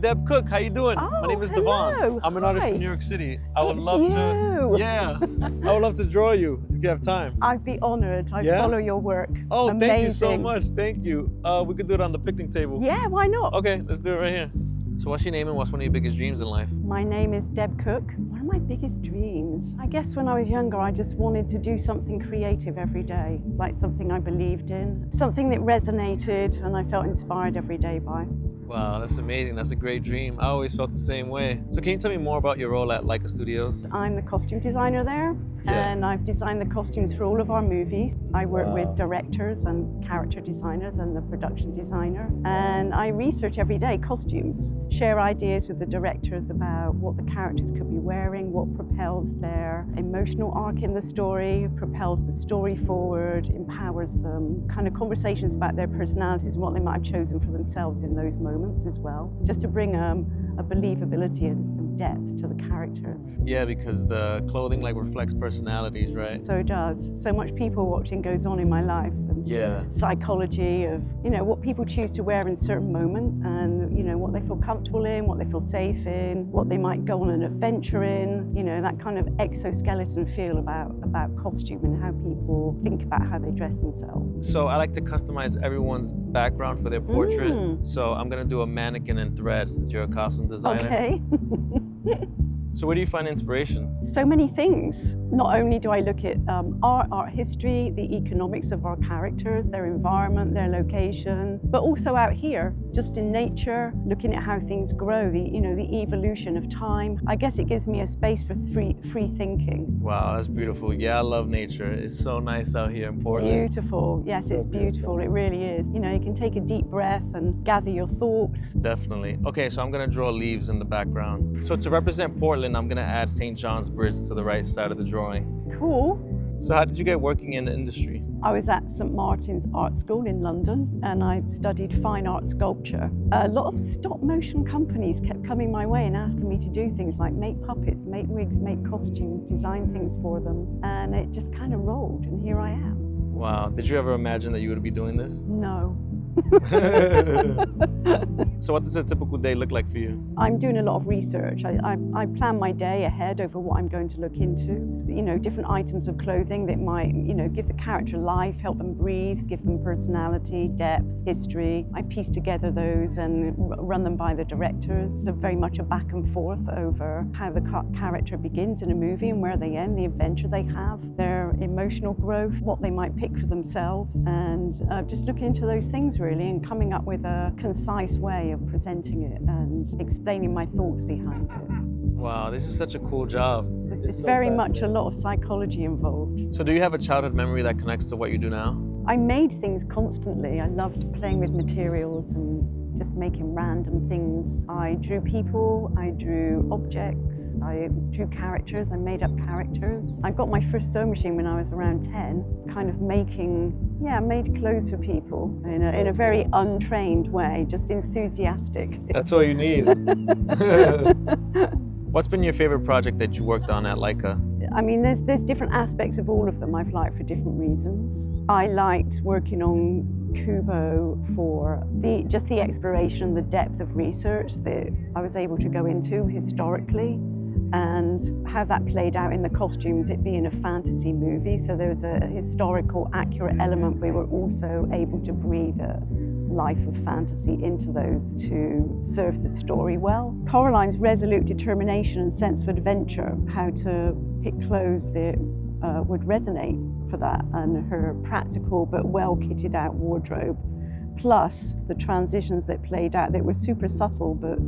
Deb Cook, how you doing? Oh, My name is hello. Devon. I'm an artist Hi. from New York City. I would It's love you. to. Yeah, I would love to draw you if you have time. I'd be honored. I Yeah? follow your work. Oh, Amazing. thank you so much. Thank you. We could do it on the picnic table. Yeah, why not? Okay, let's do it right here. So what's your name and what's one of your biggest dreams in life? My name is Deb Cook. One of my biggest dreams, I guess when I was younger, I just wanted to do something creative every day, like something I believed in, something that resonated and I felt inspired every day by. Wow, that's amazing. That's a great dream. I always felt the same way. So can you tell me more about your role at LAIKA Studios? I'm the costume designer there, and I've designed the costumes for all of our movies. I work with directors and character designers and the production designer, and I research every day costumes, share ideas with the directors about what the characters could be wearing, what propels their emotional arc in the story, propels the story forward, empowers them, kind of conversations about their personalities and what they might have chosen for themselves in those moments as well, just to bring a believability and depth to the characters. Yeah, because the clothing like reflects personalities, right? So does. So much people watching goes on in my life. And psychology of, what people choose to wear in certain moments and, what they feel comfortable in, what they feel safe in, what they might go on an adventure in, that kind of exoskeleton feel about costume and how people think about how they dress themselves. So I like to customize everyone's background for their portrait. So I'm gonna do a mannequin and thread since you're a costume designer. Okay. So where do you find inspiration? So many things. Not only do I look at art history, the economics of our characters, their environment, their location, but also out here, just in nature, looking at how things grow, the evolution of time. I guess it gives me a space for free thinking. Wow, that's beautiful. Yeah, I love nature. It's so nice out here in Portland. Beautiful. Yes, it's beautiful. It really is. You can take a deep breath and gather your thoughts. Definitely. Okay, so I'm gonna draw leaves in the background. So to represent Portland, I'm gonna add St. John's Bridge to the right side of the drawing. Cool. So how did you get working in the industry? I was at St. Martin's Art School in London and I studied fine art sculpture. A lot of stop motion companies kept coming my way and asking me to do things like make puppets, make wigs, make costumes, design things for them. And it just kind of rolled and here I am. Wow, did you ever imagine that you would be doing this? No. So what does a typical day look like for you? I'm doing a lot of research. I plan my day ahead over what I'm going to look into. Different items of clothing that might, give the character life, help them breathe, give them personality, depth, history. I piece together those and run them by the directors. So very much a back and forth over how the character begins in a movie and where they end, the adventure they have, their emotional growth, what they might pick for themselves, and just looking into those things really and coming up with a concise way of presenting it and explaining my thoughts behind it. Wow, this is such a cool job. It's very much a lot of psychology involved. So do you have a childhood memory that connects to what you do now? I made things constantly. I loved playing with materials and just making random things. I drew people, I drew objects, I drew characters, I made up characters. I got my first sewing machine when I was around 10, kind of made clothes for people in a very untrained way, just enthusiastic. That's all you need. What's been your favorite project that you worked on at LAIKA? I mean, there's different aspects of all of them I've liked for different reasons. I liked working on Kubo for just the exploration, the depth of research that I was able to go into historically and how that played out in the costumes, it being a fantasy movie. So there was a historical, accurate element. We were also able to breathe a life of fantasy into those to serve the story well. Coraline's resolute determination and sense of adventure, how to pick clothes that would resonate for that, and her practical but well kitted out wardrobe, plus the transitions that played out that were super subtle but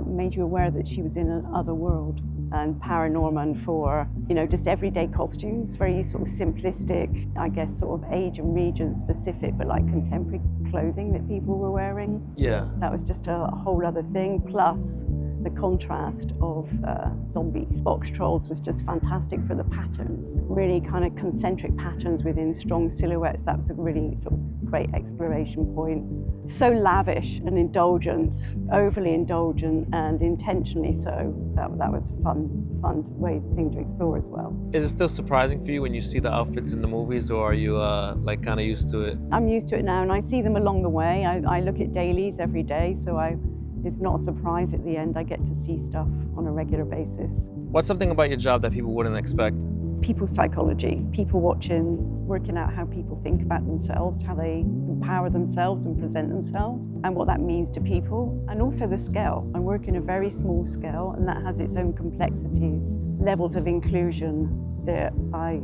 made you aware that she was in another world. And Paranorman for, just everyday costumes, very sort of simplistic, I guess sort of age and region specific, but like contemporary clothing that people were wearing. Yeah. That was just a whole other thing, plus the contrast of zombies. Box trolls was just fantastic for the patterns, really kind of concentric patterns within strong silhouettes. That was a really sort of great exploration point. So lavish and indulgent, overly indulgent and intentionally so. That was a fun thing to explore as well. Is it still surprising for you when you see the outfits in the movies, or are you like kind of used to it? I'm used to it now and I see them along the way. I look at dailies every day, so it's not a surprise at the end. I get to see stuff on a regular basis. What's something about your job that people wouldn't expect? People psychology, people watching, working out how people think about themselves, how they empower themselves and present themselves, and what that means to people, and also the scale. I work in a very small scale, and that has its own complexities, levels of inclusion that I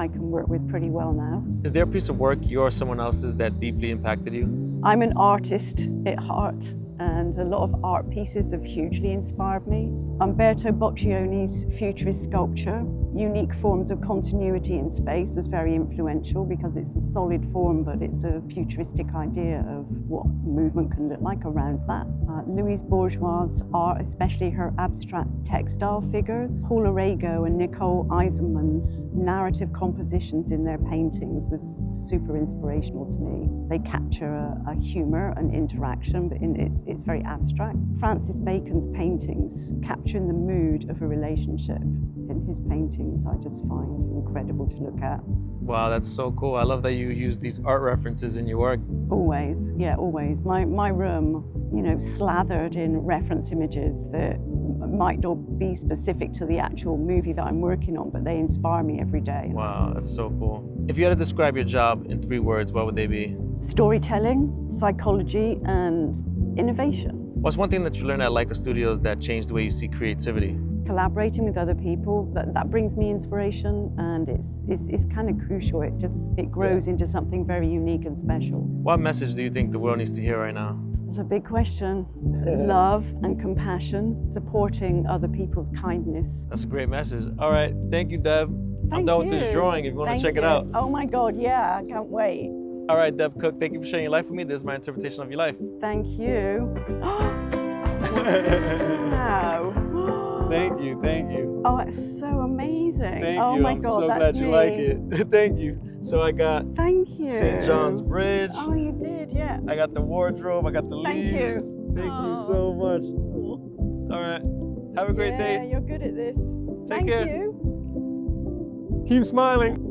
can work with pretty well now. Is there a piece of work, yours or someone else's, that deeply impacted you? I'm an artist at heart, and a lot of art pieces have hugely inspired me. Umberto Boccioni's futurist sculpture, unique forms of continuity in space, was very influential because it's a solid form, but it's a futuristic idea of what movement can look like around that. Louise Bourgeois' art, especially her abstract textile figures. Paula Rego and Nicole Eisenman's narrative compositions in their paintings was super inspirational to me. They capture a humor and interaction, but it's very abstract. Francis Bacon's paintings, capturing the mood of a relationship in his paintings, I just find incredible to look at. Wow, that's so cool. I love that you use these art references in your work. Always, yeah, always. My room, slathered in reference images that might not be specific to the actual movie that I'm working on, but they inspire me every day. Wow, that's so cool. If you had to describe your job in 3 words, what would they be? Storytelling, psychology, and innovation. What's one thing that you learned at Leica Studios that changed the way you see creativity? Collaborating with other people, that brings me inspiration, and it's kind of crucial. It grows into something very unique and special. What message do you think the world needs to hear right now? It's a big question. Love and compassion, supporting other people's kindness. That's a great message. All right, thank you, Deb. I'm done with this drawing if you want to check it out. Oh my God, yeah, I can't wait. All right, Deb Cook, thank you for sharing your life with me. This is my interpretation of your life. Thank you. Wow. Thank you, thank you. Oh, it's so amazing. Thank oh you. my I'm God, so that's glad you me. like it. Thank you. So I got Thank you. St. John's Bridge. Oh, you did, yeah. I got the wardrobe. I got the Thank leaves. you. Thank you so much. All right. Have a great Yeah, day. you're good at this. Take care. Thank you. Keep smiling.